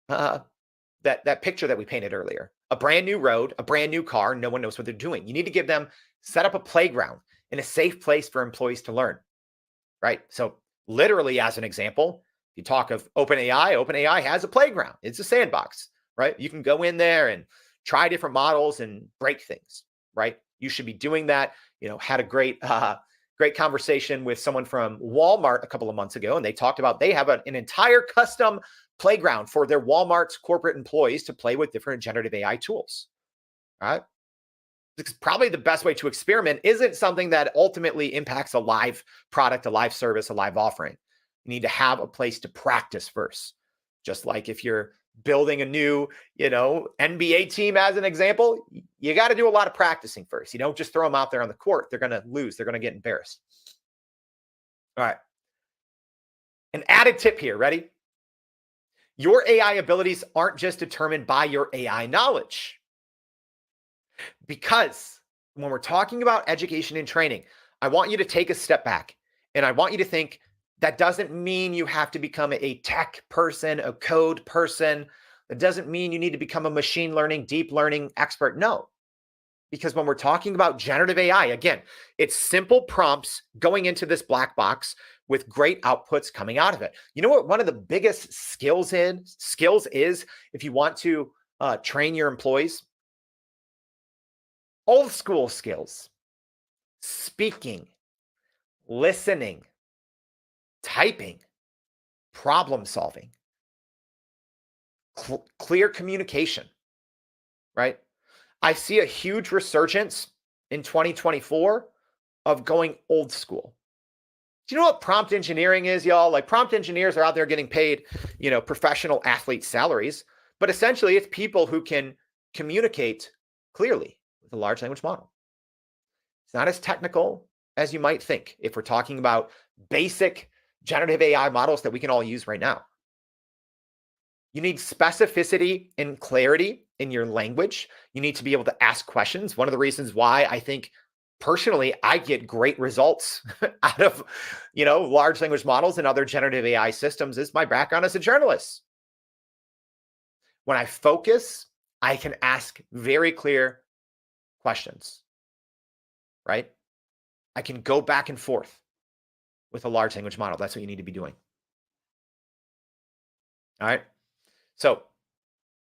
Speaker 1: that picture that we painted earlier. A brand new road, a brand new car, no one knows what they're doing. You need to give them, set up a playground in a safe place for employees to learn, right? So literally, as an example, you talk of OpenAI has a playground. It's a sandbox, right? You can go in there and try different models and break things, right? You should be doing that. Had a great conversation with someone from Walmart a couple of months ago, and they talked about they have an entire custom playground for their Walmart's corporate employees to play with different generative AI tools. All right. It's probably the best way to experiment isn't something that ultimately impacts a live product, a live service, a live offering. You need to have a place to practice first. Just like if you're building a new, NBA team as an example, you got to do a lot of practicing first. You don't just throw them out there on the court. They're going to lose. They're going to get embarrassed. All right. An added tip here. Ready? Your AI abilities aren't just determined by your AI knowledge. Because when we're talking about education and training, I want you to take a step back and I want you to think that doesn't mean you have to become a tech person, a code person. That doesn't mean you need to become a machine learning, deep learning expert. No, because when we're talking about generative AI, again, it's simple prompts going into this black box with great outputs coming out of it. You know what one of the biggest skills is if you want to train your employees? Old school skills: speaking, listening, typing, problem solving, clear communication, right? I see a huge resurgence in 2024 of going old school. Do you know what prompt engineering is, y'all? Like, prompt engineers are out there getting paid, professional athlete salaries, but essentially it's people who can communicate clearly with a large language model. It's not as technical as you might think if we're talking about basic generative AI models that we can all use right now. You need specificity and clarity in your language. You need to be able to ask questions. One of the reasons why I think personally I get great results out of, large language models and other generative AI systems is my background as a journalist. When I focus, I can ask very clear questions, right? I can go back and forth with a large language model. That's what you need to be doing. All right. So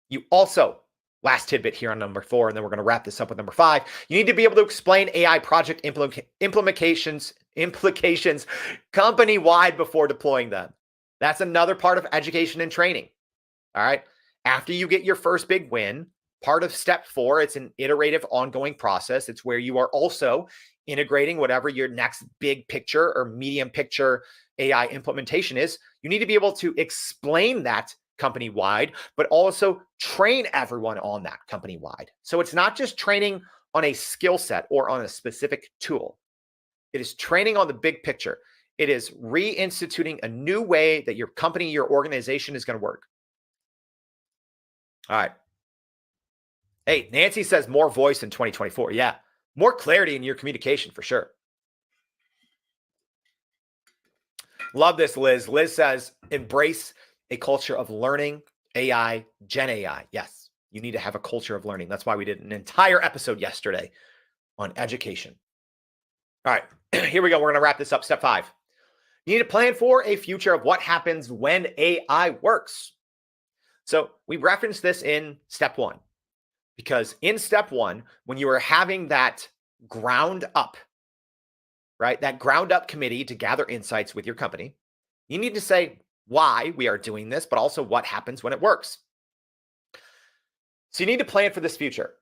Speaker 1: you also, last tidbit here on number 4, and then we're going to wrap this up with number 5. You need to be able to explain AI project implications company-wide before deploying them. That's another part of education and training. All right. After you get your first big win, part of step 4, it's an iterative ongoing process. It's where you are also integrating whatever your next big picture or medium picture AI implementation is. You need to be able to explain that company-wide, but also train everyone on that company-wide. So it's not just training on a skill set or on a specific tool. It is training on the big picture. It is reinstituting a new way that your company, your organization is going to work. All right. Hey, Nancy says more voice in 2024. Yeah, more clarity in your communication for sure. Love this, Liz. Liz says embrace a culture of learning, AI, Gen AI. Yes, you need to have a culture of learning. That's why we did an entire episode yesterday on education. All right, here we go. We're going to wrap this up. Step 5. You need to plan for a future of what happens when AI works. So we referenced this in step 1, because in step 1, when you are having that ground up, right, that ground up committee to gather insights with your company, you need to say why we are doing this, but also what happens when it works. So you need to plan for this future,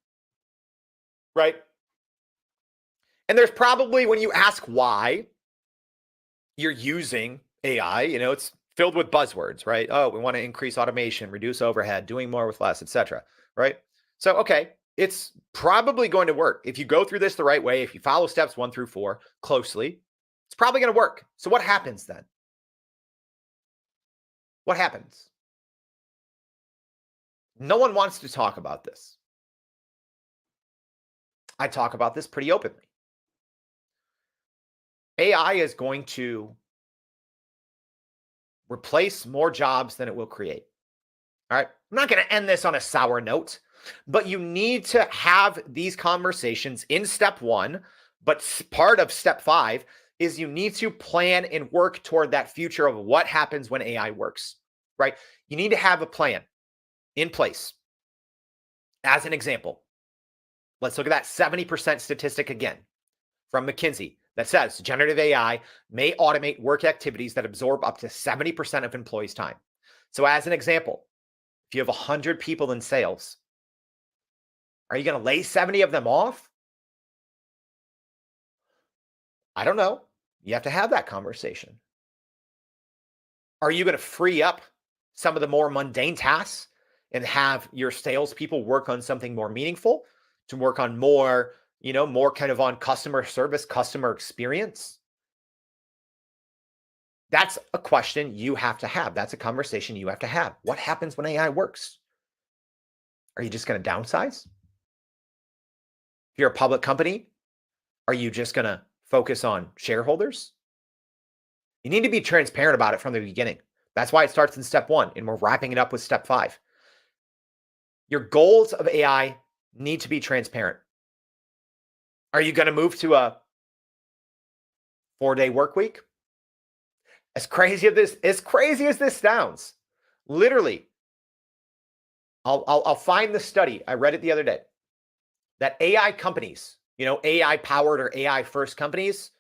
Speaker 1: right? And there's probably, when you ask why you're using AI, it's filled with buzzwords, right? Oh, we want to increase automation, reduce overhead, doing more with less, etc. Right? So, okay, it's probably going to work. If you go through this the right way, if you follow steps 1 through 4 closely, it's probably going to work. So what happens then? What happens? No one wants to talk about this. I talk about this pretty openly. AI is going to replace more jobs than it will create. All right. I'm not going to end this on a sour note, but you need to have these conversations in step 1. But part of step 5 is you need to plan and work toward that future of what happens when AI works, right? You need to have a plan in place. As an example, let's look at that 70% statistic again from McKinsey that says generative AI may automate work activities that absorb up to 70% of employees' time. So as an example, if you have 100 people in sales, are you going to lay 70 of them off? I don't know. You have to have that conversation. Are you going to free up some of the more mundane tasks and have your salespeople work on something more meaningful, to work on more, more kind of on customer service, customer experience? That's a question you have to have. That's a conversation you have to have. What happens when AI works? Are you just going to downsize? If you're a public company, are you just going to focus on shareholders? You need to be transparent about it from the beginning. That's why it starts in step 1, and we're wrapping it up with step 5. Your goals of AI need to be transparent. Are you going to move to a 4-day work week? As crazy as this sounds, literally, I'll find the study. I read it the other day that AI companies, AI powered or AI first companies,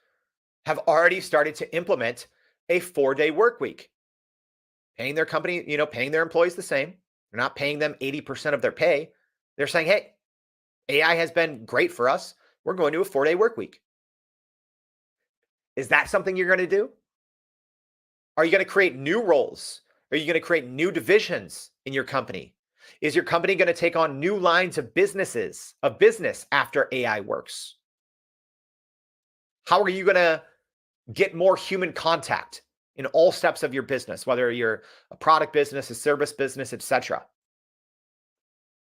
Speaker 1: have already started to implement a 4-day work week, paying their company, paying their employees the same. They're not paying them 80% of their pay. They're saying, hey, AI has been great for us. We're going to a 4-day work week. Is that something you're going to do? Are you going to create new roles? Are you going to create new divisions in your company? Is your company going to take on new lines of business after AI works? How are you going to get more human contact in all steps of your business, whether you're a product business, a service business, etc.?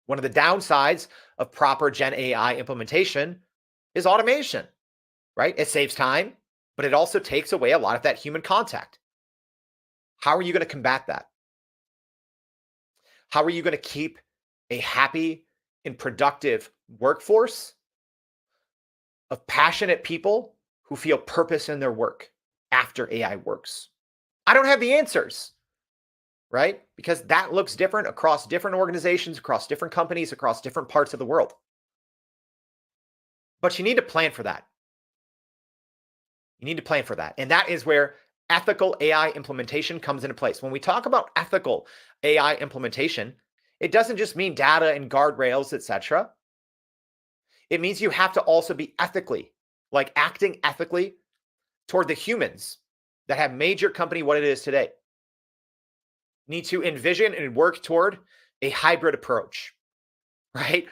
Speaker 1: One of the downsides of proper Gen AI implementation is automation, right? It saves time, but it also takes away a lot of that human contact. How are you going to combat that? How are you going to keep a happy and productive workforce of passionate people who feel purpose in their work after AI works? I don't have the answers, right? Because that looks different across different organizations, across different companies, across different parts of the world. But you need to plan for that. You need to plan for that. And that is where ethical AI implementation comes into place. When we talk about ethical AI implementation, it doesn't just mean data and guardrails, etc. It means you have to also be acting ethically toward the humans that have made your company what it is today. need to envision and work toward a hybrid approach, right?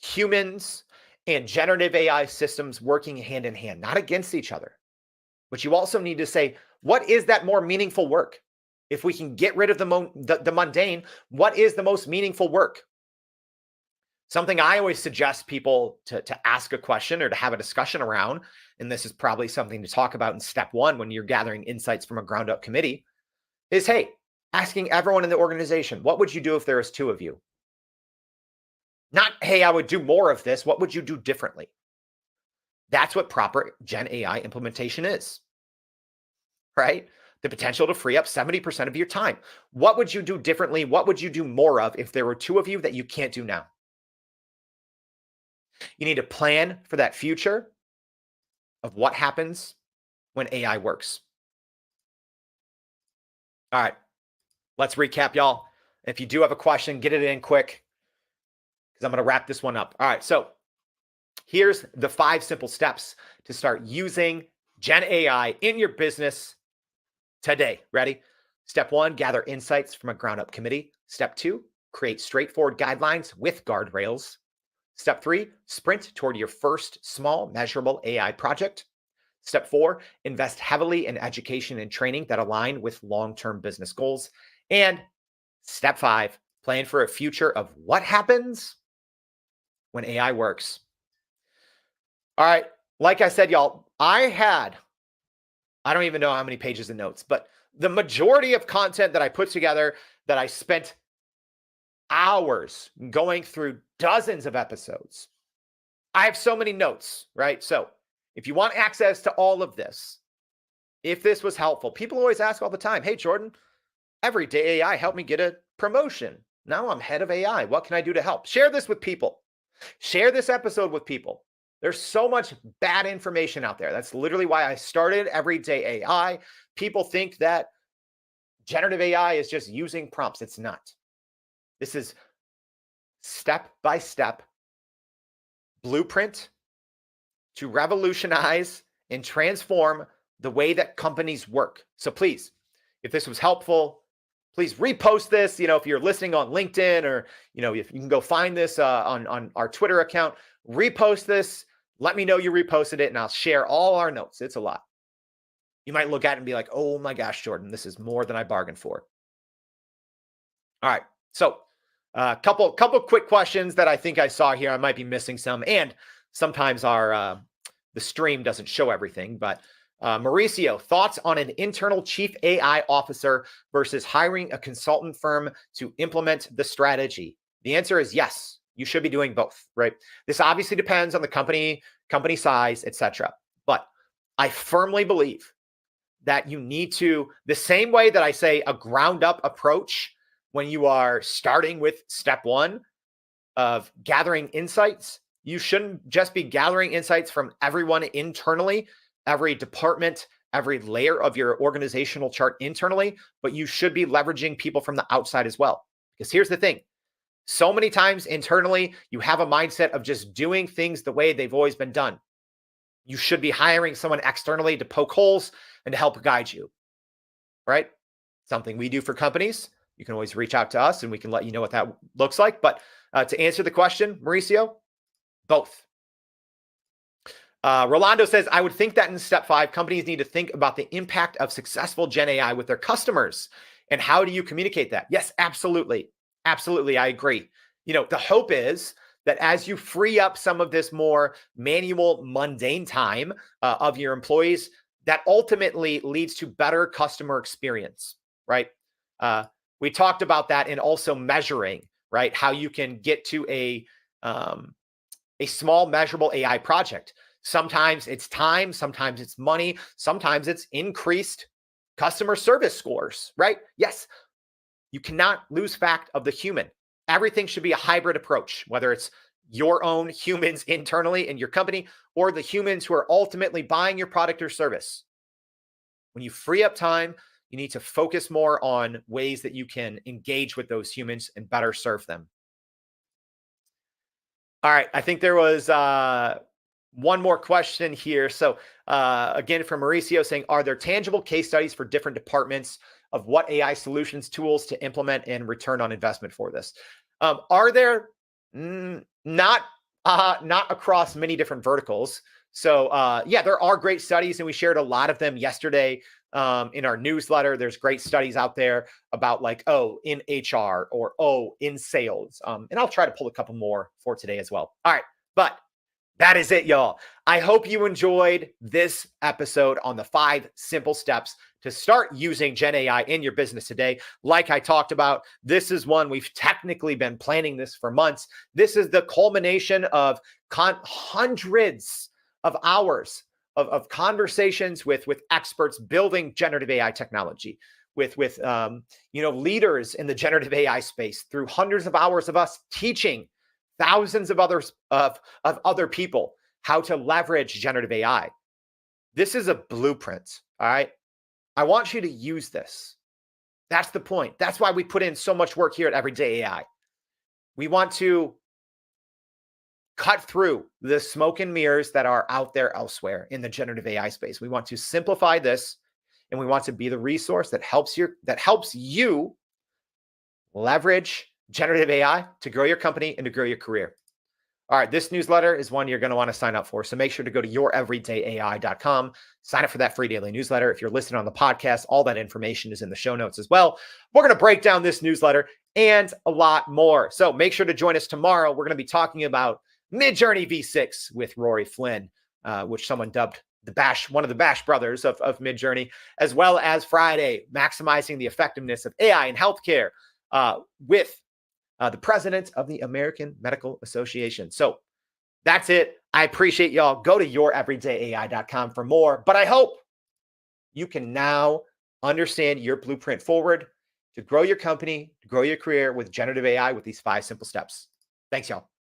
Speaker 1: Humans and generative AI systems working hand in hand, not against each other. But you also need to say, what is that more meaningful work? If we can get rid of the mundane, what is the most meaningful work? Something I always suggest people to ask a question or to have a discussion around, and this is probably something to talk about in step one when you're gathering insights from a ground up committee, is hey, asking everyone in the organization, what would you do if there was two of you? Not, hey, I would do more of this. What would you do differently? That's what proper Gen AI implementation is, right? The potential to free up 70% of your time. What would you do differently? What would you do more of if there were two of you that you can't do now? You need to plan for that future of what happens when AI works. All right, let's recap, y'all. If you do have a question, get it in quick because I'm going to wrap this one up. All right, so here's the 5 simple steps to start using Gen AI in your business today. Ready? Step 1, gather insights from a ground up committee. Step 2, create straightforward guidelines with guardrails. Step 3, sprint toward your first small measurable AI project. Step 4, invest heavily in education and training that align with long-term business goals. And step 5, plan for a future of what happens when AI works. All right, like I said, y'all, I don't even know how many pages of notes, but the majority of content that I put together that I spent hours going through dozens of episodes. I have so many notes, right? So if you want access to all of this, if this was helpful, people always ask all the time, hey, Jordan, everyday AI helped me get a promotion. Now I'm head of AI. What can I do to help? Share this with people. Share this episode with people. There's so much bad information out there. That's literally why I started Everyday AI. People think that generative AI is just using prompts. It's not. This is step-by-step blueprint to revolutionize and transform the way that companies work. So please, if this was helpful, please repost this. If you're listening on LinkedIn or, if you can go find this on our Twitter account, repost this. Let me know you reposted it and I'll share all our notes. It's a lot. You might look at it and be like, oh my gosh, Jordan, this is more than I bargained for. All right. So a couple quick questions that I think I saw here. I might be missing some, and sometimes the stream doesn't show everything. But Mauricio, thoughts on an internal chief AI officer versus hiring a consultant firm to implement the strategy? The answer is yes. You should be doing both, right? This obviously depends on the company size, etc. But I firmly believe that you need to, the same way that I say a ground up approach when you are starting with step 1 of gathering insights, you shouldn't just be gathering insights from everyone internally, every department, every layer of your organizational chart internally, but you should be leveraging people from the outside as well. Because here's the thing. So many times internally, you have a mindset of just doing things the way they've always been done. You should be hiring someone externally to poke holes and to help guide you, right? Something we do for companies. You can always reach out to us and we can let you know what that looks like. But to answer the question, Mauricio, both. Rolando says, I would think that in step 5, companies need to think about the impact of successful Gen AI with their customers. And how do you communicate that? Yes, absolutely. Absolutely. I agree. The hope is that as you free up some of this more manual, mundane time of your employees, that ultimately leads to better customer experience, right? We talked about that and also measuring, right? How you can get to a small measurable AI project. Sometimes it's time, sometimes it's money, sometimes it's increased customer service scores, right? Yes, you cannot lose fact of the human. Everything should be a hybrid approach, whether it's your own humans internally in your company or the humans who are ultimately buying your product or service. When you free up time, you need to focus more on ways that you can engage with those humans and better serve them. All right, I think there was one more question here. So again, from Mauricio saying, are there tangible case studies for different departments of what AI solutions, tools to implement and return on investment for this. Are there not not across many different verticals? So yeah, there are great studies, and we shared a lot of them yesterday in our newsletter. There's great studies out there about like, oh, in HR or oh, in sales. And I'll try to pull a couple more for today as well. All right, but that is it, y'all. I hope you enjoyed this episode on the 5 simple steps to start using Gen AI in your business today. Like I talked about, this is one we've technically been planning this for months. This is the culmination of hundreds of hours of conversations with experts building generative AI technology, with leaders in the generative AI space, through hundreds of hours of us teaching thousands of other people how to leverage generative AI. This is a blueprint, all right? I want you to use this. That's the point. That's why we put in so much work here at Everyday AI. We want to cut through the smoke and mirrors that are out there elsewhere in the generative AI space. We want to simplify this, and we want to be the resource that helps you leverage generative AI to grow your company and to grow your career. All right, this newsletter is one you're going to want to sign up for. So make sure to go to youreverydayai.com, sign up for that free daily newsletter. If you're listening on the podcast, all that information is in the show notes as well. We're going to break down this newsletter and a lot more. So make sure to join us tomorrow. We're going to be talking about Midjourney V6 with Rory Flynn, which someone dubbed one of the Bash brothers of Midjourney, as well as Friday, maximizing the effectiveness of AI in healthcare with the president of the American Medical Association. So that's it. I appreciate y'all. Go to youreverydayai.com for more. But I hope you can now understand your blueprint forward to grow your company, to grow your career with generative AI with these 5 simple steps. Thanks, y'all.